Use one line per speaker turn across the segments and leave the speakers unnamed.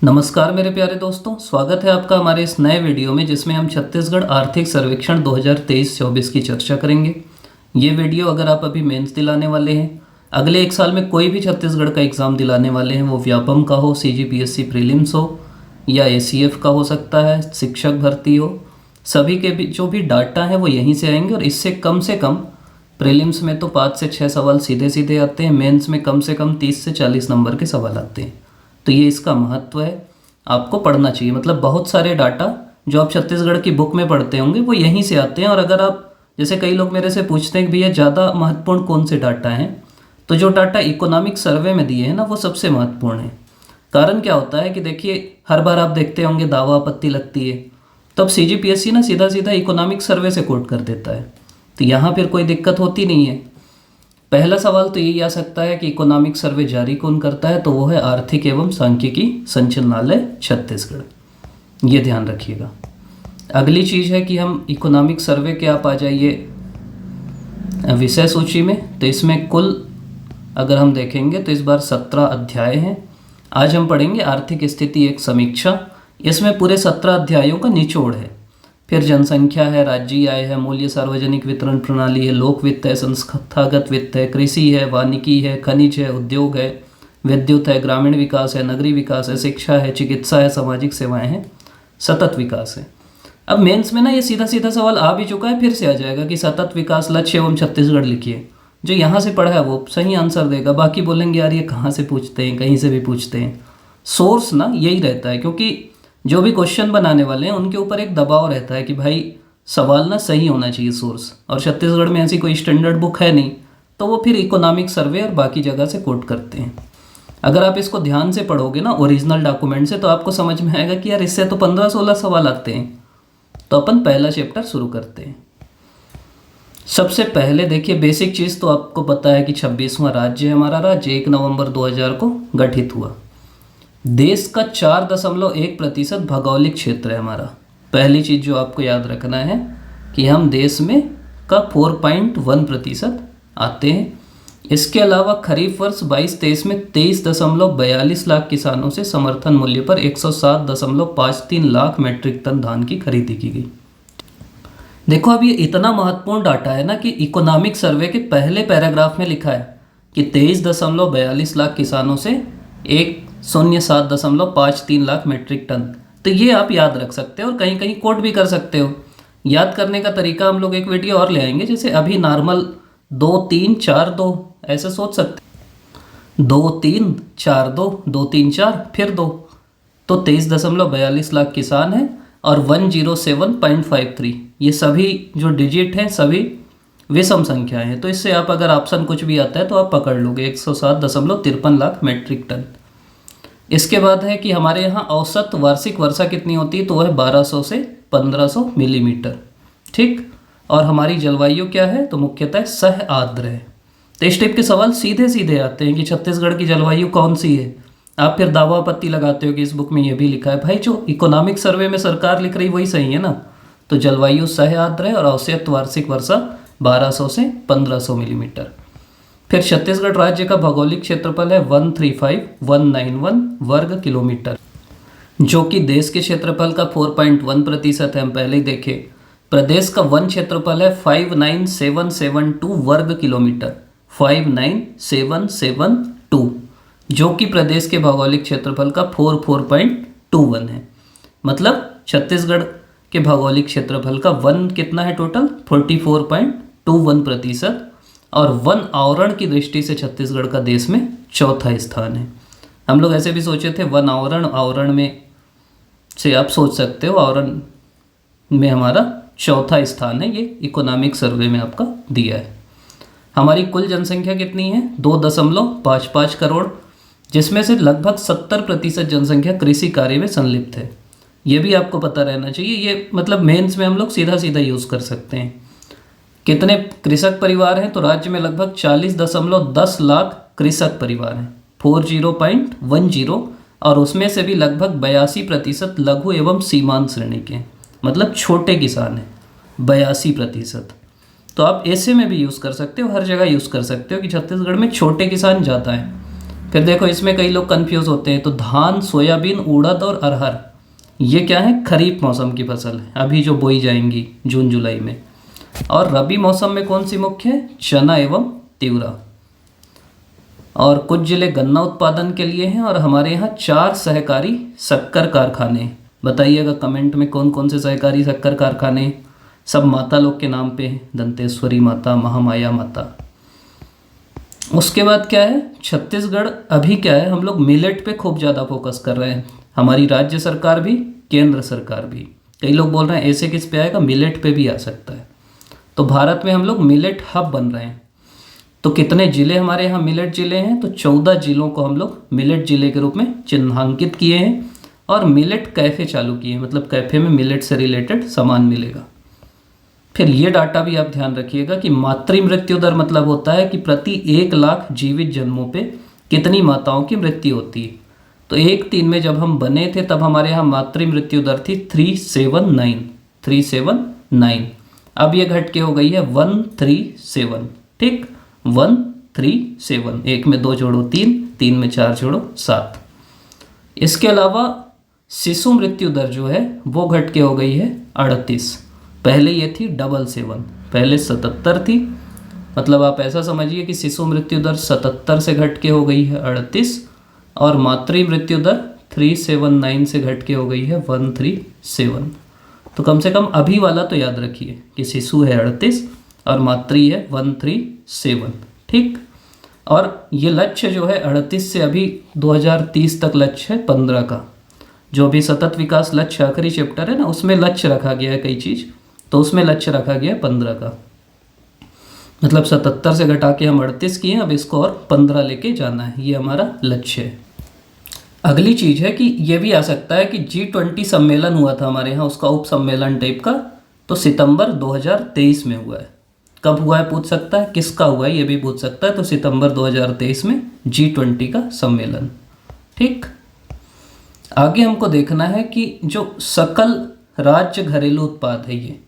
नमस्कार मेरे प्यारे दोस्तों, स्वागत है आपका हमारे इस नए वीडियो में जिसमें हम छत्तीसगढ़ आर्थिक सर्वेक्षण 2023-24 की चर्चा करेंगे। ये वीडियो अगर आप अभी मेंस दिलाने वाले हैं, अगले एक साल में कोई भी छत्तीसगढ़ का एग्ज़ाम दिलाने वाले हैं, वो व्यापम का हो, CGPSC प्रीलिम्स हो या ACF का हो सकता है, शिक्षक भर्ती हो, सभी के भी जो भी डाटा है वो यहीं से आएंगे। और इससे कम प्रीलिम्स में तो 5 से 6 सवाल सीधे सीधे आते हैं, मेंस में कम से कम 30 से 40 नंबर के सवाल आते हैं। तो ये इसका महत्व है, आपको पढ़ना चाहिए। मतलब बहुत सारे डाटा जो आप छत्तीसगढ़ की बुक में पढ़ते होंगे वो यहीं से आते हैं। और अगर आप, जैसे कई लोग मेरे से पूछते हैं कि भैया ज़्यादा महत्वपूर्ण कौन से डाटा हैं, तो जो डाटा इकोनॉमिक सर्वे में दिए हैं ना, वो सबसे महत्वपूर्ण है। कारण क्या होता है कि देखिए, हर बार आप देखते होंगे दावा आपत्ति लगती है, तब CGPSC ना सीधा सीधा इकोनॉमिक सर्वे से कोट कर देता है। तो यहाँ फिर कोई दिक्कत होती नहीं है। पहला सवाल तो यही आ सकता है कि इकोनॉमिक सर्वे जारी कौन करता है, तो वो है आर्थिक एवं सांख्यिकी संचालनालय छत्तीसगढ़। ये ध्यान रखिएगा। अगली चीज़ है कि हम इकोनॉमिक सर्वे के, आप आ जाइए विषय सूची में, तो इसमें कुल अगर हम देखेंगे तो इस बार 17 अध्याय हैं। आज हम पढ़ेंगे आर्थिक स्थिति एक समीक्षा। इसमें पूरे 17 अध्यायों का निचोड़ है। फिर जनसंख्या है, राज्य आय है, मूल्य सार्वजनिक वितरण प्रणाली है, लोक वित्त है, संस्थागत वित्त है, कृषि है, वानिकी है, खनिज है, उद्योग है, विद्युत है, ग्रामीण विकास है, नगरीय विकास है, शिक्षा है, चिकित्सा है, सामाजिक सेवाएं हैं, सतत विकास है। अब मेंस में ना ये सीधा सीधा सवाल आ भी चुका है, फिर से आ जाएगा कि सतत विकास लक्ष्य एवं छत्तीसगढ़ लिखिए। जो यहाँ से पढ़ा है वो सही आंसर देगा, बाकी बोलेंगे यार ये कहाँ से पूछते हैं, कहीं से भी पूछते हैं। सोर्स ना यही रहता है, क्योंकि जो भी क्वेश्चन बनाने वाले हैं उनके ऊपर एक दबाव रहता है कि भाई सवाल ना सही होना चाहिए सोर्स। और छत्तीसगढ़ में ऐसी कोई स्टैंडर्ड बुक है नहीं, तो वो फिर इकोनॉमिक सर्वे और बाकी जगह से कोट करते हैं। अगर आप इसको ध्यान से पढ़ोगे ना ओरिजिनल डॉक्यूमेंट से, तो आपको समझ में आएगा कि यार इससे तो 15-16 सवाल आते हैं। तो अपन पहला चैप्टर शुरू करते हैं। सबसे पहले देखिए, बेसिक चीज़ तो आपको पता है कि 26वां राज्य है हमारा। राज्य 1 नवंबर 2000 को गठित हुआ। देश का 4.1% भौगोलिक क्षेत्र है हमारा। पहली चीज़ जो आपको याद रखना है कि हम देश में का 4.1% आते हैं। इसके अलावा खरीफ वर्ष 22-23 में 23.42 लाख किसानों से समर्थन मूल्य पर 107.53 लाख मैट्रिक टन धान की खरीदी की गई। देखो, अब ये इतना महत्वपूर्ण डाटा है ना कि इकोनॉमिक सर्वे के पहले पैराग्राफ में लिखा है कि 23.42 लाख किसानों से 107.53 लाख मैट्रिक टन। तो ये आप याद रख सकते हो और कहीं कहीं कोट भी कर सकते हो। याद करने का तरीका हम लोग एक वीडियो और ले आएंगे, जैसे अभी नॉर्मल 2 3 4 2 ऐसे सोच सकते, 2 3 4 2 2 3 4 फिर 2, तो 23.42 लाख किसान हैं और 107.53, ये सभी जो डिजिट हैं सभी विषम संख्याएं हैं। तो इससे आप अगर ऑप्शन कुछ भी आता है तो आप पकड़ लोगे 107.53 लाख मैट्रिक टन। इसके बाद है कि हमारे यहाँ औसत वार्षिक वर्षा कितनी होती है, तो वह 1200 से 1500 मिलीमीटर। ठीक। और हमारी जलवायु क्या है, तो मुख्यतः सह आर्द्र है। तो इस टाइप के सवाल सीधे सीधे आते हैं कि छत्तीसगढ़ की जलवायु कौन सी है। आप फिर दावा आपत्ति लगाते हो कि इस बुक में ये भी लिखा है। भाई जो इकोनॉमिक सर्वे में सरकार लिख रही वही सही है ना। तो जलवायु सह आर्द्र है और औसत वार्षिक वर्षा 1200 से 1500 मिलीमीटर। फिर छत्तीसगढ़ राज्य का भौगोलिक क्षेत्रफल है 135,191 वर्ग किलोमीटर, जो कि देश के क्षेत्रफल का 4.1% है। हम पहले ही देखे। प्रदेश का वन क्षेत्रफल है 59,772 वर्ग किलोमीटर, 59,772, जो कि प्रदेश के भौगोलिक क्षेत्रफल का 44.21 है। मतलब छत्तीसगढ़ के भौगोलिक क्षेत्रफल का वन कितना है टोटल, 44.21%। और वन आवरण की दृष्टि से छत्तीसगढ़ का देश में चौथा स्थान है। हम लोग ऐसे भी सोचे थे वन आवरण में से आप सोच सकते हो, आवरण में हमारा चौथा स्थान है। ये इकोनॉमिक सर्वे में आपका दिया है। हमारी कुल जनसंख्या कितनी है, 2.55 करोड़, जिसमें से लगभग 70% जनसंख्या कृषि कार्य में संलिप्त है। ये भी आपको पता रहना चाहिए। ये मतलब मेंस में हम लोग सीधा सीधा यूज़ कर सकते हैं। कितने कृषक परिवार हैं, तो राज्य में लगभग 40.10 लाख कृषक परिवार हैं, 40.10, और उसमें से भी लगभग 82% लघु एवं सीमांत श्रेणी के हैं, मतलब छोटे किसान हैं 82%। तो आप ऐसे में भी यूज़ कर सकते हो, हर जगह यूज़ कर सकते हो कि छत्तीसगढ़ में छोटे किसान ज़्यादा हैं। फिर देखो इसमें कई लोग कंफ्यूज होते हैं, तो धान, सोयाबीन, उड़द और अरहर ये क्या है, खरीफ मौसम की फसल है, अभी जो बोई जाएंगी जून जुलाई में। और रबी मौसम में कौन सी मुख्य है, चना एवं तिवरा। और कुछ जिले गन्ना उत्पादन के लिए हैं, और हमारे यहाँ 4 सहकारी शक्कर कारखाने हैं। बताइएगा कमेंट में कौन कौन से सहकारी शक्कर कारखाने हैं। सब माता लोग के नाम पे हैं, दंतेश्वरी माता, महामाया माता। उसके बाद क्या है, छत्तीसगढ़ अभी क्या है, हम लोग मिलेट पे खूब ज़्यादा फोकस कर रहे हैं, हमारी राज्य सरकार भी, केंद्र सरकार भी। कई लोग बोल रहे हैं ऐसे किस पे आएगा, मिलेट पे भी आ सकता है। तो भारत में हम लोग मिलेट हब बन रहे हैं। तो कितने जिले हमारे यहाँ मिलेट जिले हैं, तो 14 जिलों को हम लोग मिलेट जिले के रूप में चिन्हांकित किए हैं। और मिलेट कैफ़े चालू किए हैं, मतलब कैफ़े में मिलेट से रिलेटेड सामान मिलेगा। फिर ये डाटा भी आप ध्यान रखिएगा कि मातृ मृत्यु दर मतलब होता है कि प्रति 1 लाख जीवित जन्मों पे कितनी माताओं की मृत्यु होती है। तो 1-3 में जब हम बने थे तब हमारे यहाँ मातृ मृत्यु दर थी 379। अब ये घट के हो गई है 137। ठीक, 137, 1 में 2 जोड़ो 3, 3 में 4 जोड़ो 7। इसके अलावा शिशु मृत्यु दर जो है वो घट के हो गई है 38। पहले ये थी 77, पहले 77 थी। मतलब आप ऐसा समझिए कि शिशु मृत्यु दर 77 से घट के हो गई है 38, और मातृ मृत्यु दर 379 से घट के हो गई है 137। तो कम से कम अभी वाला तो याद रखिए कि शिशु है 38 और मातृ है 137। ठीक, और ये लक्ष्य जो है 38 से अभी 2030 तक लक्ष्य है 15 का। जो भी सतत विकास लक्ष्य आखिरी चैप्टर है ना, उसमें लक्ष्य रखा गया है कई चीज़, तो उसमें लक्ष्य रखा गया है 15 का। मतलब 77 से घटा के हम 38 किए, अब इसको और 15 लेके जाना है, ये हमारा लक्ष्य है। अगली चीज़ है कि ये भी आ सकता है कि G20 सम्मेलन हुआ था हमारे यहाँ, उसका उप सम्मेलन टाइप का, तो सितंबर 2023 में हुआ है। कब हुआ है पूछ सकता है, किसका हुआ है ये भी पूछ सकता है। तो सितंबर 2023 में G20 का सम्मेलन। ठीक, आगे हमको देखना है कि जो सकल राज्य घरेलू उत्पाद है ये,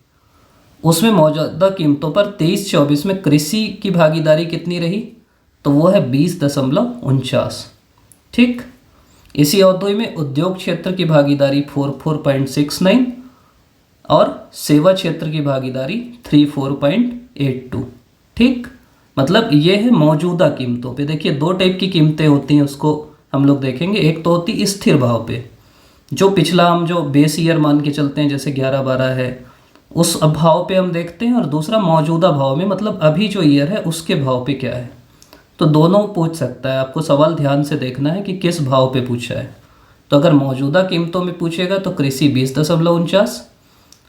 उसमें मौजूदा कीमतों पर 23-24 में कृषि की भागीदारी कितनी रही, तो वो है 20.49। ठीक, इसी अवधि में उद्योग क्षेत्र की भागीदारी 44.69 और सेवा क्षेत्र की भागीदारी 34.82। ठीक, मतलब ये है मौजूदा कीमतों पे। देखिए 2 टाइप की कीमतें होती हैं, उसको हम लोग देखेंगे। एक तो होती स्थिर भाव पे, जो पिछला हम जो बेस ईयर मान के चलते हैं, जैसे 11-12 है, उस भाव पे हम देखते हैं। और दूसरा मौजूदा भाव में, मतलब अभी जो ईयर है उसके भाव पे क्या है। तो दोनों पूछ सकता है, आपको सवाल ध्यान से देखना है कि किस भाव पे पूछा है। तो अगर मौजूदा कीमतों में पूछेगा तो कृषि 20.49,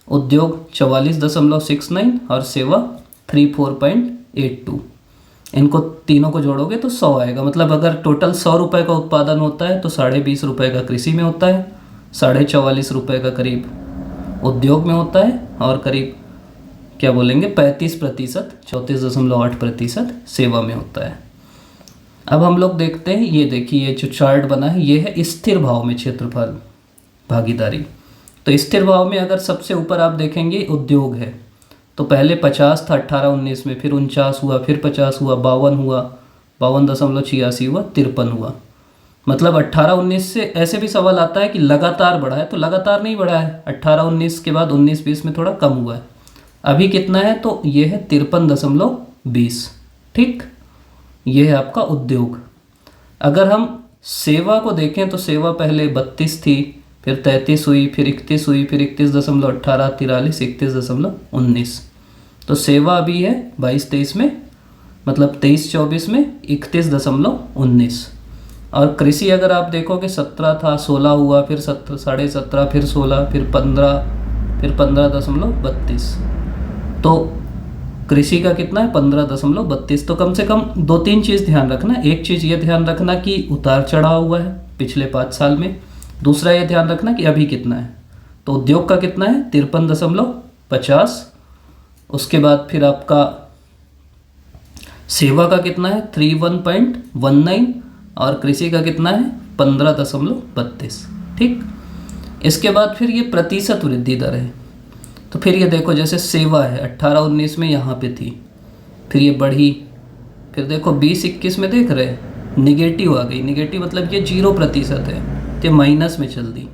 उद्योग 44.69 और सेवा 34.82। इनको तीनों को जोड़ोगे तो 100 आएगा। मतलब अगर टोटल 100 रुपये का उत्पादन होता है तो 20.5 रुपये का कृषि में होता है, 44.5 रुपये का करीब उद्योग में होता है, और करीब क्या बोलेंगे 35%, 34.8% सेवा में होता है। अब हम लोग देखते हैं, ये देखिए जो चार्ट बना है ये है स्थिर भाव में क्षेत्रफल भागीदारी। तो स्थिर भाव में अगर सबसे ऊपर आप देखेंगे उद्योग है, तो पहले 50 था 18-19 में, फिर 49 हुआ, फिर 50 हुआ, 52 हुआ, 52.86 हुआ, 53 हुआ। मतलब 18-19 से ऐसे भी सवाल आता है कि लगातार बढ़ा है, तो लगातार नहीं बढ़ा है, 18-19 के बाद 19-20 में थोड़ा कम हुआ है। अभी कितना है, तो ये है 53.20। ठीक, ये है आपका उद्योग। अगर हम सेवा को देखें तो सेवा पहले 32 थी, फिर 33 हुई, फिर 31 हुई, फिर 31.18, 43, 31.19। तो सेवा अभी है 22-23 में, मतलब 23-24 में 31.19। और कृषि अगर आप देखोगे 17 था, 16 हुआ, फिर 17.5, फिर 16, फिर 15, फिर 15.32। तो कृषि का कितना है 15.32। तो कम से कम 2-3 चीज़ ध्यान रखना। एक चीज़ ये ध्यान रखना कि उतार चढ़ाव हुआ है पिछले 5 साल में। दूसरा ये ध्यान रखना कि अभी कितना है। तो उद्योग का कितना है 53.50। उसके बाद फिर आपका सेवा का कितना है 31.19 और कृषि का कितना है 15.32। ठीक, इसके बाद फिर ये प्रतिशत वृद्धि दर है। तो फिर ये देखो जैसे सेवा है 18-19 में यहाँ पे थी, फिर ये बढ़ी, फिर देखो 20-21 में देख रहे हैं निगेटिव आ गई, निगेटिव मतलब ये 0% है तो माइनस में चल दी,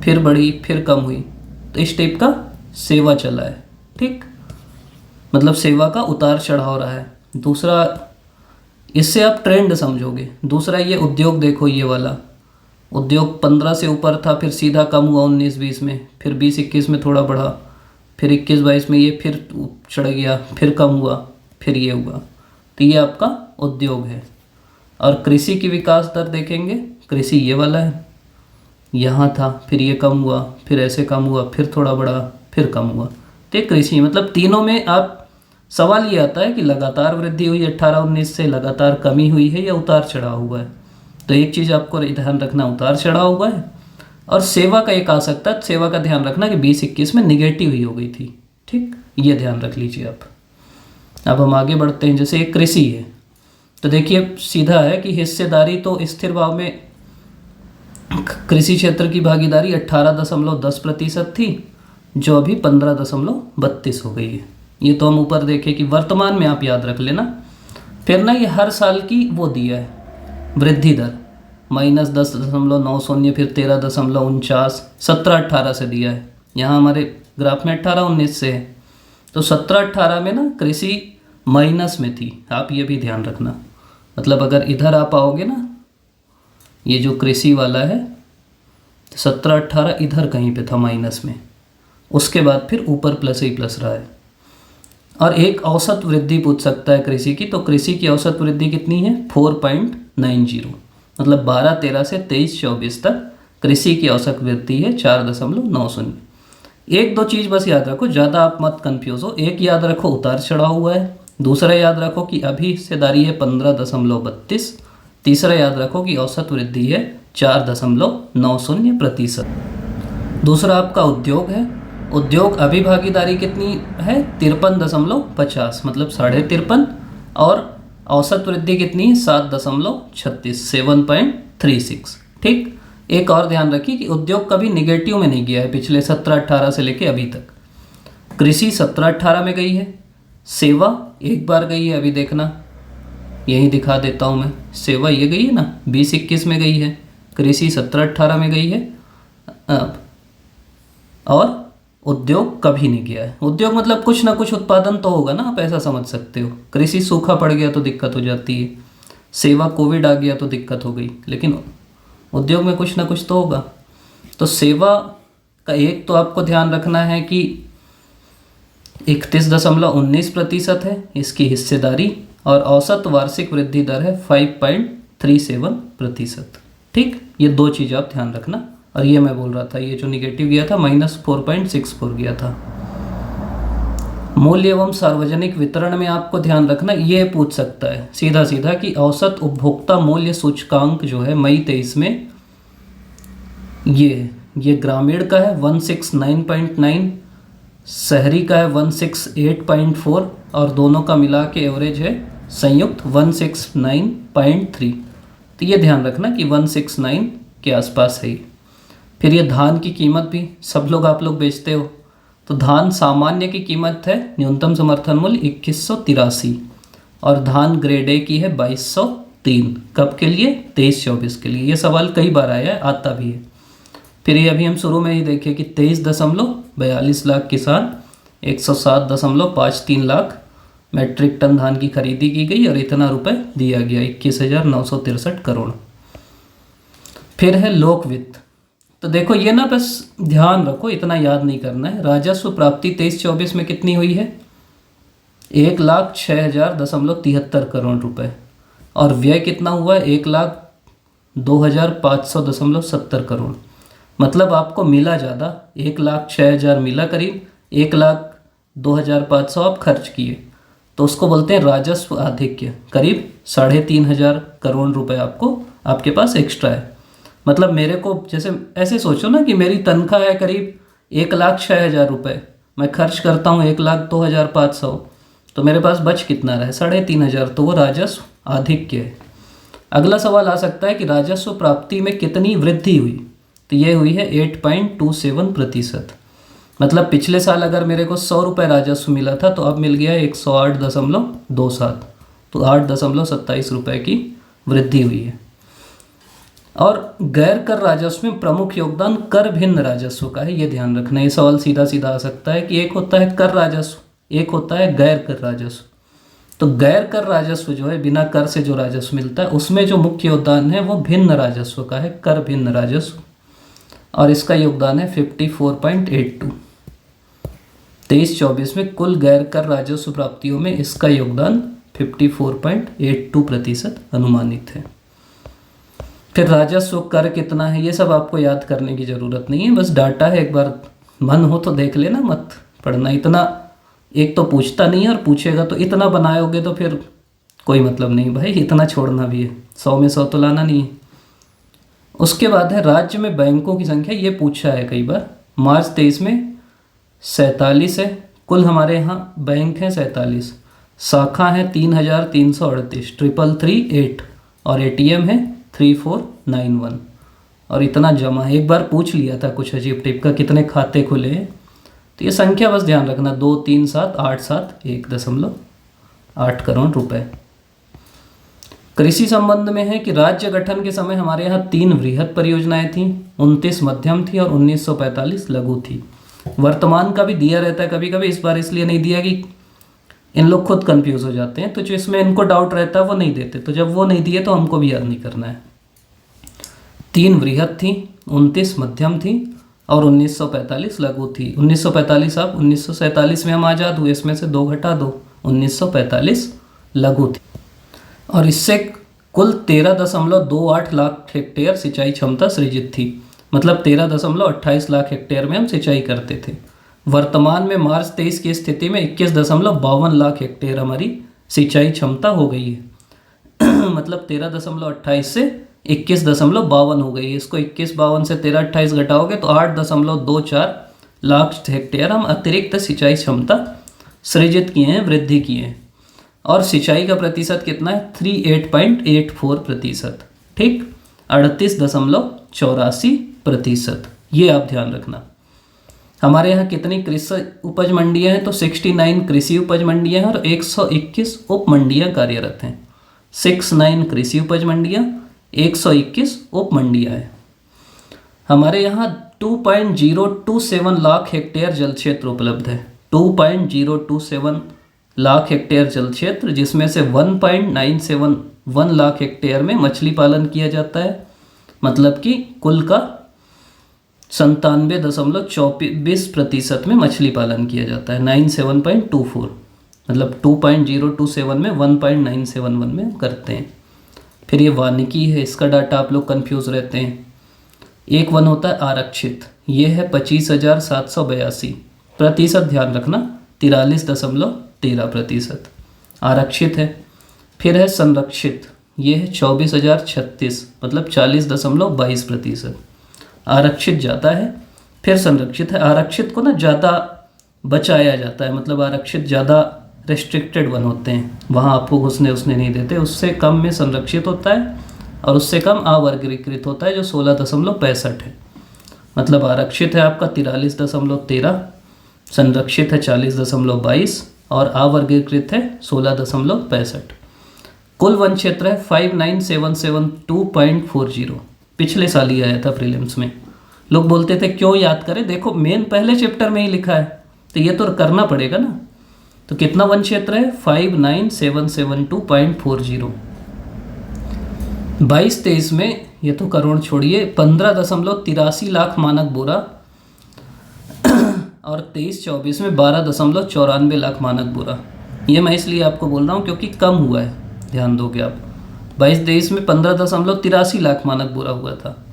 फिर बढ़ी, फिर कम हुई, तो इस टाइप का सेवा चला है। ठीक, मतलब सेवा का उतार चढ़ाव रहा है। दूसरा, इससे आप ट्रेंड समझोगे। दूसरा ये उद्योग देखो, ये वाला उद्योग 15 से ऊपर था, फिर सीधा कम हुआ 19-20 में, फिर 20-21 में थोड़ा बढ़ा, फिर 21-22 में ये फिर चढ़ गया, फिर कम हुआ, फिर ये हुआ, तो ये आपका उद्योग है। और कृषि की विकास दर देखेंगे, कृषि ये वाला है, यहाँ था, फिर ये कम हुआ, फिर ऐसे कम हुआ, फिर थोड़ा बढ़ा, फिर कम हुआ, तो ये कृषि। मतलब तीनों में आप सवाल ये आता है कि लगातार वृद्धि हुई 18-19 से, लगातार कमी हुई है या उतार चढ़ाव हुआ है। तो एक चीज़ आपको ध्यान रखना, उतार चढ़ाव हुआ है। और सेवा का एक आ सकता है, सेवा का ध्यान रखना कि 20-21 में निगेटिव ही हो गई थी। ठीक, ये ध्यान रख लीजिए आप। अब हम आगे बढ़ते हैं। जैसे एक कृषि है, तो देखिए सीधा है कि हिस्सेदारी तो स्थिर भाव में कृषि क्षेत्र की भागीदारी 18.10% थी, जो अभी 15.32 हो गई है। ये तो हम ऊपर देखें कि वर्तमान में आप याद रख लेना। फिर ना ये हर साल की वो दिया है वृद्धि दर, -10.90, फिर 13.49, 17-18 से दिया है। यहाँ हमारे ग्राफ में 18-19 से है, तो 17-18 में ना कृषि माइनस में थी, आप ये भी ध्यान रखना। मतलब अगर इधर आप आओगे ना, ये जो कृषि वाला है 17-18 इधर कहीं पे था माइनस में, उसके बाद फिर ऊपर प्लस ही प्लस रहा है। और एक औसत वृद्धि पूछ सकता है कृषि की, तो कृषि की औसत वृद्धि कितनी है? 4.90, मतलब 12-13 से 23-24 तक कृषि की औसत वृद्धि है 4.90। एक दो चीज़ बस याद रखो, ज़्यादा आप मत कंफ्यूज हो। एक याद रखो उतार चढ़ा हुआ है, दूसरा याद रखो कि अभी हिस्सेदारी है 15.32, तीसरा याद रखो कि औसत वृद्धि है 4.90%। दूसरा आपका उद्योग है, उद्योग अभी भागीदारी कितनी है? 53.50, मतलब 53.5, और औसत वृद्धि कितनी है? 7.36, 7.36। ठीक, एक और ध्यान रखिए कि उद्योग कभी निगेटिव में नहीं गया है पिछले 17-18 से लेके अभी तक। कृषि 17-18 में गई है, सेवा एक बार गई है, अभी देखना यही दिखा देता हूँ मैं, सेवा ये गई है ना 20-21 में गई है, कृषि 17-18 में गई है, और उद्योग कभी नहीं गया है। उद्योग मतलब कुछ ना कुछ उत्पादन तो होगा ना, आप ऐसा समझ सकते हो। कृषि सूखा पड़ गया तो दिक्कत हो जाती है, सेवा कोविड आ गया तो दिक्कत हो गई, लेकिन उद्योग में कुछ ना कुछ तो होगा। तो सेवा का एक तो आपको ध्यान रखना है कि 31.19% है इसकी हिस्सेदारी, और औसत वार्षिक वृद्धि दर है 5.37%। ठीक, ये दो चीज़ आप ध्यान रखना। और ये मैं बोल रहा था, ये जो निगेटिव गया था -4.64 गया था। मूल्य एवं सार्वजनिक वितरण में आपको ध्यान रखना, ये पूछ सकता है सीधा सीधा कि औसत उपभोक्ता मूल्य सूचकांक जो है मई 23 में, ये ग्रामीण का है 169.9, शहरी का है 168.4, और दोनों का मिला के एवरेज है संयुक्त 169.3। तो ये ध्यान रखना कि 169 के आसपास है। फिर ये धान की कीमत भी, सब लोग आप लोग बेचते हो, तो धान सामान्य की कीमत है न्यूनतम समर्थन मूल्य 2183, और धान ग्रेड ए की है 2203। कब के लिए? 23-24 के लिए। ये सवाल कई बार आया है, आता भी है। फिर ये अभी हम शुरू में ही देखे कि 23.42 लाख किसान, 107.53 लाख मेट्रिक टन धान की खरीदी की गई, और इतना रुपए दिया गया 21,963 करोड़। फिर है लोक वित्त, तो देखो ये ना बस ध्यान रखो, इतना याद नहीं करना है। राजस्व प्राप्ति 23-24 में कितनी हुई है? 1,06,073 करोड़ रुपए, और व्यय कितना हुआ है? 1,02,500.70 करोड़। मतलब आपको मिला ज़्यादा, 1,06,000 मिला करीब, 1,02,500 आप खर्च किए, तो उसको बोलते हैं राजस्व आधिक्य। करीब 3,500 करोड़ रुपए आपको आपके पास एक्स्ट्रा है। मतलब मेरे को, जैसे ऐसे सोचो ना कि मेरी तनख्वाह है करीब 1,06,000 रुपये, मैं खर्च करता हूँ 1,02,500, तो मेरे पास बच कितना रहा है? 3,500, तो वो राजस्व आधिक्य है। अगला सवाल आ सकता है कि राजस्व प्राप्ति में कितनी वृद्धि हुई? तो ये हुई है 8.27%। मतलब पिछले साल अगर मेरे को 100 रुपये राजस्व मिला था, तो अब मिल गया 108.27, तो 8.27 रुपये की वृद्धि हुई है। और गैर कर राजस्व में प्रमुख योगदान कर भिन्न राजस्व का है, ये ध्यान रखना। ये सवाल सीधा सीधा आ सकता है कि एक होता है कर राजस्व, एक होता है गैर कर राजस्व। तो गैर कर राजस्व जो है, बिना कर से जो राजस्व मिलता है, उसमें जो मुख्य योगदान है वो भिन्न राजस्व का है, कर भिन्न राजस्व, और इसका योगदान है 54.82। 23-24 में कुल गैर कर राजस्व प्राप्तियों में इसका योगदान 54.82% अनुमानित है। फिर राजस्व कर कितना है, ये सब आपको याद करने की ज़रूरत नहीं है, बस डाटा है, एक बार मन हो तो देख लेना, मत पढ़ना इतना। एक तो पूछता नहीं है, और पूछेगा तो इतना बनाओगे तो फिर कोई मतलब नहीं भाई, इतना छोड़ना भी है, 100 में 100 तो लाना नहीं है। उसके बाद है राज्य में बैंकों की संख्या, ये पूछा है कई बार। मार्च 23 में 47 है, कुल हमारे यहाँ बैंक हैं 47, शाखा है 3338, 333 और ATM है 3491, और इतना जमा है। एक बार पूछ लिया था कुछ अजीब टाइप का, कितने खाते खुले हैं, तो ये संख्या बस ध्यान रखना, 23787.1.8 करोड़ रुपए। कृषि संबंध में है कि राज्य गठन के समय हमारे यहाँ 3 वृहद परियोजनाएं थीं, 29 मध्यम थी और 1945 लघु थी। वर्तमान का भी दिया रहता है कभी कभी, इस बार इसलिए नहीं दिया कि इन लोग खुद कंफ्यूज हो जाते हैं, तो जो इसमें इनको डाउट रहता है वो नहीं देते, तो जब वो नहीं दिए तो हमको भी याद नहीं करना है। 3 वृहद थी, 29 मध्यम थी और 1945 लघु थी। 1945 आप 1947 में हम आज़ाद हुए, इसमें से 2 घटा दो, 1945 लघु थी। और इससे कुल 13.28 लाख हेक्टेयर सिंचाई क्षमता सृजित थी, मतलब 13.28 लाख हेक्टेयर में हम सिंचाई करते थे। वर्तमान में मार्च 23 की स्थिति में 21.52 लाख हेक्टेयर हमारी सिंचाई क्षमता हो गई है। मतलब 13.28 से 21.52 हो गई है। इसको 21.52 से 13.28 घटाओगे तो 8.24 लाख हेक्टेयर हम अतिरिक्त सिंचाई क्षमता सृजित किए हैं, वृद्धि किए हैं। और सिंचाई का प्रतिशत कितना है, 38.84%, ठीक, 38.84%, ये आप ध्यान रखना। हमारे यहाँ कितनी कृषि उपज मंडियाँ हैं, तो 69 कृषि उपज मंडियाँ हैं और 121 उप मंडियाँ कार्यरत हैं। 69 कृषि उपज मंडियाँ, 121 उप मंडियाँ हैं। हमारे यहाँ 2.027 लाख हेक्टेयर जल क्षेत्र उपलब्ध है, 2.027 लाख हेक्टेयर जल क्षेत्र, जिसमें से 1.971 लाख हेक्टेयर में मछली पालन किया जाता है, मतलब कि कुल का 97.24% में मछली पालन किया जाता है। 97.24 मतलब 2.027 में 1.971 में करते हैं। फिर ये वानिकी है, इसका डाटा आप लोग कंफ्यूज रहते हैं। एक वन होता है आरक्षित, ये है 25,782, प्रतिशत ध्यान रखना 43.13% आरक्षित है। फिर है संरक्षित, ये है 24,036, मतलब 40.22%, आरक्षित ज़्यादा है। फिर संरक्षित है, आरक्षित को ना ज़्यादा बचाया जाता है, मतलब आरक्षित ज़्यादा रेस्ट्रिक्टेड वन होते हैं, वहाँ आपको घुसने उसने नहीं देते, उससे कम में संरक्षित होता है और उससे कम अवर्गीकृत होता है जो 16.65 है। मतलब आरक्षित है आपका 43.13, संरक्षित है 40.22 और अवर्गीकृत है 16.65। कुल वन क्षेत्र है 59,772.40, पिछले साल ही आया था प्रीलिम्स में। लोग बोलते थे क्यों याद करें, देखो मेन पहले चैप्टर में ही लिखा है, तो ये तो करना पड़ेगा ना। तो कितना वन क्षेत्र है, 59,772.40। 22-23 में, ये तो करोड़ छोड़िए, 15.83 लाख मानक बोरा और 23-24 में 12.94 लाख मानक बोरा। ये मैं इसलिए आपको बोल रहा हूँ क्योंकि कम हुआ है, ध्यान दोगे आप। 22-23 में 15.83 लाख मानक बोरा हुआ था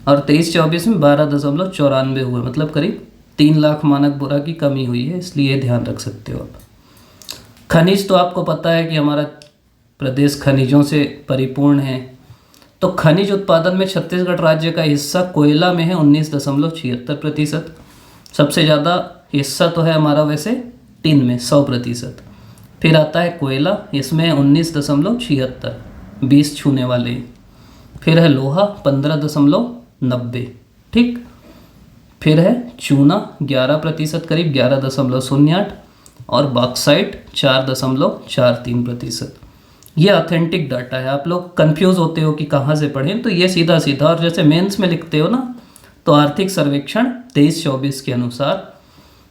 और 23-24 में 12.94 हुआ, मतलब करीब 3 लाख मानक बोरा की कमी हुई है, इसलिए ध्यान रख सकते हो आप। खनिज तो आपको पता है कि हमारा प्रदेश खनिजों से परिपूर्ण है, तो खनिज उत्पादन में छत्तीसगढ़ राज्य का हिस्सा कोयला में है 19.76%। सबसे ज़्यादा हिस्सा तो है हमारा वैसे टिन में 100%। फिर आता है कोयला, इसमें 19.76, 20 छूने वाले। फिर है लोहा 15.90, ठीक। फिर है चूना 11%, करीब 11.08 और बॉक्साइट 4.43%। ये ऑथेंटिक डाटा है। आप लोग कंफ्यूज होते हो कि कहाँ से पढ़ें, तो ये सीधा सीधा, और जैसे मेंस में लिखते हो ना, तो आर्थिक सर्वेक्षण 23-24 के अनुसार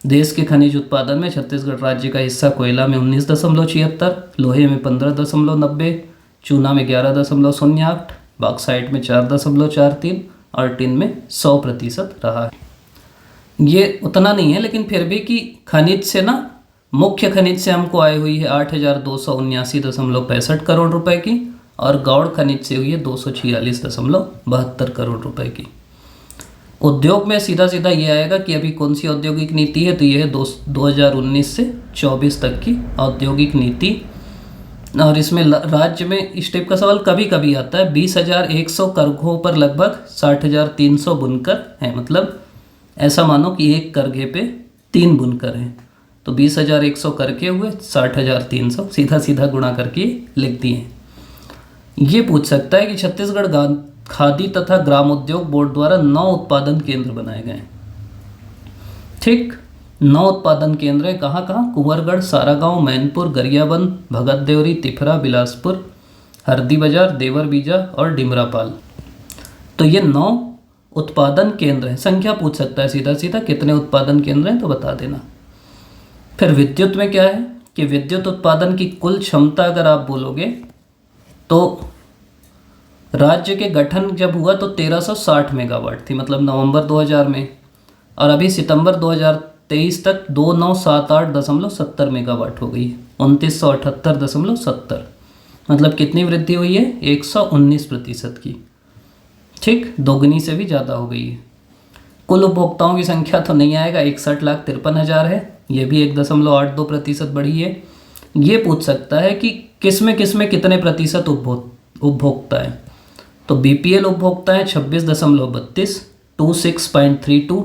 देश के खनिज उत्पादन में छत्तीसगढ़ राज्य का हिस्सा कोयला में 19.76, लोहे में 15.90, चूना में 11.08, बॉक्साइट में 4.43 और टिन में 100% रहा है। ये उतना नहीं है, लेकिन फिर भी कि खनिज से ना, मुख्य खनिज से हमको आय हुई है 8,279.65 करोड़ रुपए की, और गौड़ खनिज से हुई है 246.72 करोड़ रुपए की। उद्योग में सीधा सीधा ये आएगा कि अभी कौन सी औद्योगिक नीति है, तो ये है 2019 से 24 तक की औद्योगिक नीति। और इसमें राज्य में इस टाइप का सवाल कभी कभी आता है। 20,100 करघों पर लगभग 60,300 बुनकर हैं, मतलब ऐसा मानो कि एक करघे पे 3 बुनकर हैं, तो 20,100 करके हुए 60,300, सीधा सीधा गुणा करके लिख दिए। ये पूछ सकता है कि छत्तीसगढ़ खादी तथा ग्राम उद्योग बोर्ड द्वारा 9 उत्पादन केंद्र बनाए गए हैं। ठीक, 9 उत्पादन केंद्र हैं। कहाँ कहाँ? कुंवरगढ़, सारागांव, मैनपुर, गरियाबंद, भगत देवरी, तिफरा, बिलासपुर, हरदी बाजार, देवर बीजा और डिमरापाल। तो ये 9 उत्पादन केंद्र हैं। संख्या पूछ सकता है सीधा सीधा, कितने उत्पादन केंद्र हैं तो बता देना। फिर विद्युत में क्या है कि विद्युत उत्पादन की कुल क्षमता अगर आप बोलोगे तो राज्य के गठन जब हुआ तो 1360 मेगावाट थी, मतलब नवंबर 2000 में, और अभी सितंबर 2023 तक 2978.70 मेगावाट हो गई है, 2978.70, मतलब कितनी वृद्धि हुई है? 119% की। ठीक, दोगुनी से भी ज़्यादा हो गई है। कुल उपभोक्ताओं की संख्या तो नहीं आएगा, 61,53,000 है, ये भी 1.82% बढ़ी है। ये पूछ सकता है कि किसमें कितने प्रतिशत उपभोक्ता है, तो बीपीएल उपभोक्ता है 26.32, 26.32,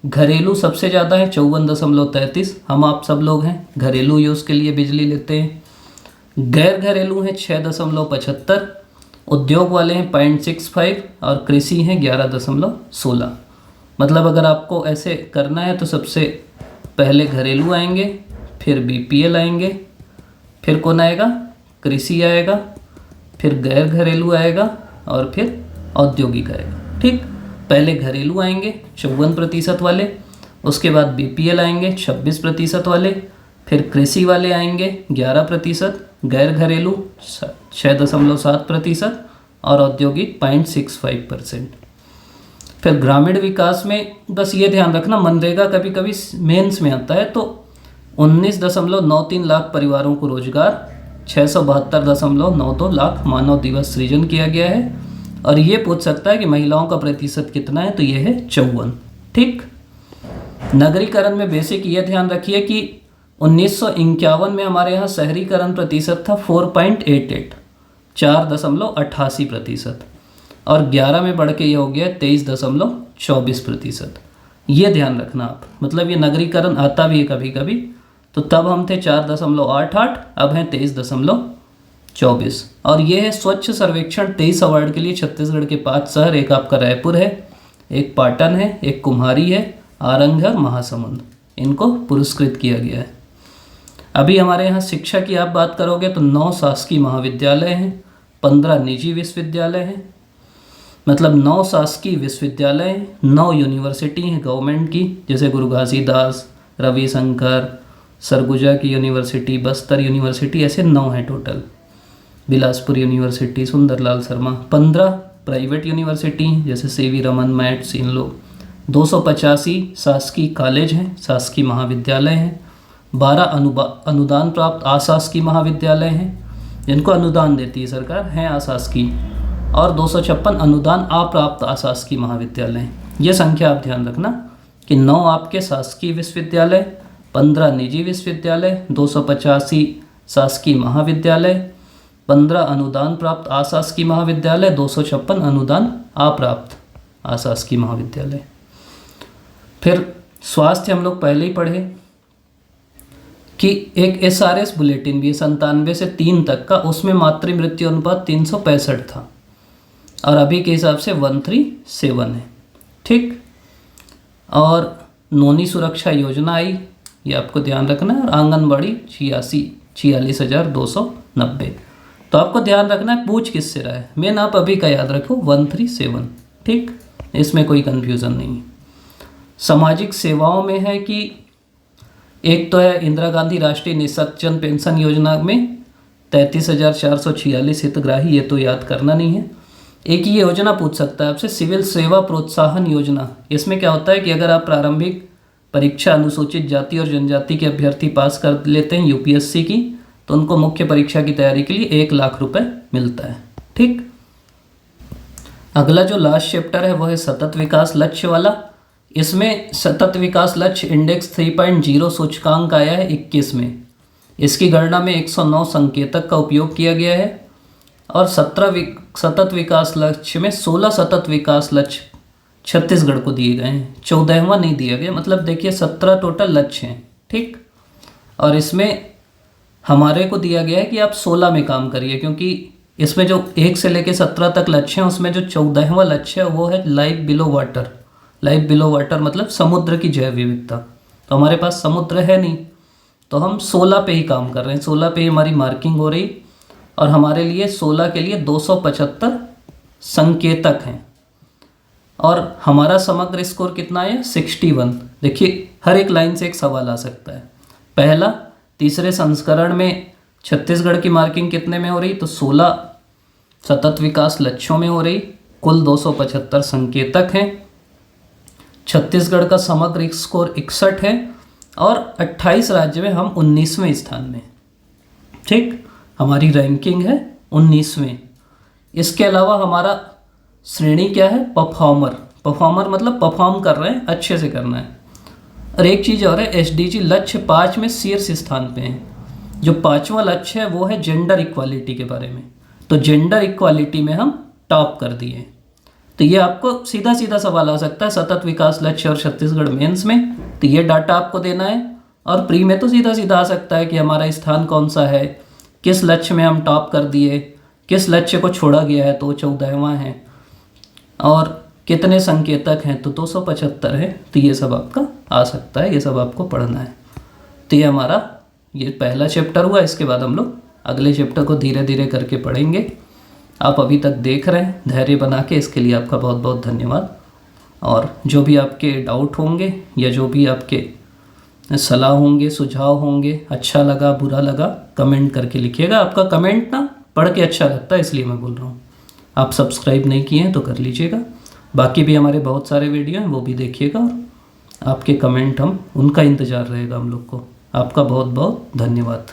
घरेलू सबसे ज़्यादा है 54.33, हम आप सब लोग हैं, घरेलू यूज़ के लिए बिजली लेते हैं। गैर घरेलू हैं 6.75, उद्योग वाले हैं 0.65 और कृषि हैं 11.16। मतलब अगर आपको ऐसे करना है तो सबसे पहले घरेलू आएंगे, फिर बीपीएल आएंगे, फिर कौन आएगा? कृषि आएगा, फिर गैर घरेलू आएगा और फिर औद्योगिक आएगा। ठीक, पहले घरेलू आएंगे 54% वाले, उसके बाद बीपीएल आएंगे 26% वाले, फिर कृषि वाले आएंगे 11%, गैर घरेलू 6.7% और औद्योगिक 0.65%। फिर ग्रामीण विकास में बस ये ध्यान रखना, मनरेगा कभी कभी मेंस में आता है, तो 19.93 लाख परिवारों को रोजगार, 672.92 लाख मानव दिवस सृजन किया गया है। और ये पूछ सकता है कि महिलाओं का प्रतिशत कितना है, तो ये है 54। ठीक, नगरीकरण में बेसिक ये ध्यान रखिए कि 1951 में हमारे यहाँ शहरीकरण प्रतिशत था 4.88, 4.88%, और 11 में बढ़ के ये हो गया 23.24%। ये ध्यान रखना आप, मतलब ये नगरीकरण आता भी है कभी कभी, तो तब हम थे 4.88, अब हैं 23.24। और ये है स्वच्छ सर्वेक्षण 23 अवार्ड के लिए छत्तीसगढ़ के 5 शहर, एक आपका रायपुर है, एक पाटन है, एक कुम्हारी है, आरंग है और महासमुंद, इनको पुरस्कृत किया गया है। अभी हमारे यहाँ शिक्षा की आप बात करोगे तो 9 शासकीय महाविद्यालय हैं, 15 निजी विश्वविद्यालय हैं, मतलब 9 शासकीय विश्वविद्यालय हैं, 9 यूनिवर्सिटी हैं गवर्नमेंट की, जैसे गुरु घासीदास, रविशंकर, सरगुजा की यूनिवर्सिटी, बस्तर यूनिवर्सिटी, ऐसे 9 हैं टोटल, Bilaspur university, Sundarlal Sharma. 15 private university जैसे सीवी रमन, मैट्स, इन लोग। 285 शासकीय कॉलेज हैं, शासकीय महाविद्यालय हैं। 12 अनुदान प्राप्त अशासकीय महाविद्यालय हैं, जिनको अनुदान देती है सरकार, हैं अशासकीय, और 256 अनुदान अप्राप्त अशासकीय महाविद्यालय हैं। ये संख्या आप ध्यान रखना कि 9 आपके शासकीय विश्वविद्यालय, 15 निजी विश्वविद्यालय, 285 शासकीय महाविद्यालय, 15 अनुदान प्राप्त अशासकीय महाविद्यालय, 256 अनुदान अप्राप्त अशासकीय महाविद्यालय। फिर स्वास्थ्य हम लोग पहले ही पढ़े कि एक SRS बुलेटिन भी 97 से 3 तक का, उसमें मातृ मृत्यु अनुपात 365 था और अभी के हिसाब से 137 है। ठीक, और नोनी सुरक्षा योजना आई, ये आपको ध्यान रखना है, और आंगनबाड़ी 46,290। तो आपको ध्यान रखना है पूछ किससे रहा है। मेन आप अभी का याद रखो 137, ठीक, इसमें कोई कन्फ्यूज़न नहीं है। सामाजिक सेवाओं में है कि एक तो है इंदिरा गांधी राष्ट्रीय निःसंचन पेंशन योजना में 33,446 हितग्राही, ये तो याद करना नहीं है। एक ये योजना पूछ सकता है आपसे, सिविल सेवा प्रोत्साहन योजना। इसमें क्या होता है कि अगर आप प्रारंभिक परीक्षा अनुसूचित जाति और जनजाति के अभ्यर्थी पास कर लेते हैं यूपीएससी की, तो उनको मुख्य परीक्षा की तैयारी के लिए 1 लाख रुपए मिलता है, ठीक। अगला जो लास्ट चैप्टर है वो है सतत विकास लक्ष्य वाला। इसमें सतत विकास लक्ष्य इंडेक्स 3.0 सूचकांक आया है 21 में। इसकी गणना में 109 संकेतक का उपयोग किया गया है और 17 सतत विकास लक्ष्य में 16 सतत विकास लक्ष्य छत्तीसगढ़ को दिए गए हैं, 14वां नहीं दिया गया। मतलब देखिए 17 टोटल लक्ष्य हैं, ठीक। और इसमें हमारे को दिया गया है कि आप 16 में काम करिए, क्योंकि इसमें जो 1 से लेकर 17 तक लक्ष्य हैं उसमें जो 14वां लक्ष्य है वो है life below water. Life below water मतलब समुद्र की जैव विविधता। तो हमारे पास समुद्र है नहीं, तो हम 16 पे ही काम कर रहे हैं, 16 पे ही हमारी मार्किंग हो रही। और हमारे लिए 16 के लिए 275 संकेतक हैं और हमारा समग्र स्कोर कितना है 61। देखिए हर एक लाइन से एक सवाल आ सकता है। पहला, तीसरे संस्करण में छत्तीसगढ़ की मार्किंग कितने में हो रही, तो 16 सतत विकास लक्ष्यों में हो रही, कुल 275 संकेतक हैं। छत्तीसगढ़ का समग्र स्कोर 61 है और 28 राज्य में हम 19वें स्थान में, ठीक। हमारी रैंकिंग है 19वें। इसके अलावा हमारा श्रेणी क्या है, परफॉर्मर। परफॉर्मर मतलब परफॉर्म कर रहे हैं, अच्छे से करना है। और एक चीज़ और है, एसडीजी लक्ष्य 5 में शीर्ष स्थान पे है। जो 5वां लक्ष्य है वो है जेंडर इक्वालिटी के बारे में, तो जेंडर इक्वालिटी में हम टॉप कर दिए। तो ये आपको सीधा सीधा सवाल आ सकता है सतत विकास लक्ष्य और छत्तीसगढ़ मेंस में, तो ये डाटा आपको देना है। और प्री में तो सीधा सीधा आ सकता है कि हमारा स्थान कौन सा है, किस लक्ष्य में हम टॉप कर दिए, किस लक्ष्य को छोड़ा गया है तो 14वां है, और कितने संकेतक हैं तो 275 है। तो ये सब आपका आ सकता है, ये सब आपको पढ़ना है। तो ये हमारा ये पहला चैप्टर हुआ। इसके बाद हम लोग अगले चैप्टर को धीरे धीरे करके पढ़ेंगे। आप अभी तक देख रहे हैं धैर्य बना के, इसके लिए आपका बहुत बहुत धन्यवाद। और जो भी आपके डाउट होंगे या जो भी आपके सलाह होंगे, सुझाव होंगे, अच्छा लगा बुरा लगा, कमेंट करके लिखिएगा। आपका कमेंट ना पढ़ के अच्छा लगता है, इसलिए मैं बोल रहा हूँ। आप सब्सक्राइब नहीं किए हैं तो कर लीजिएगा। बाकी भी हमारे बहुत सारे वीडियो हैं, वो भी देखिएगा। और आपके कमेंट, हम उनका इंतज़ार रहेगा हम लोग को। आपका बहुत बहुत धन्यवाद।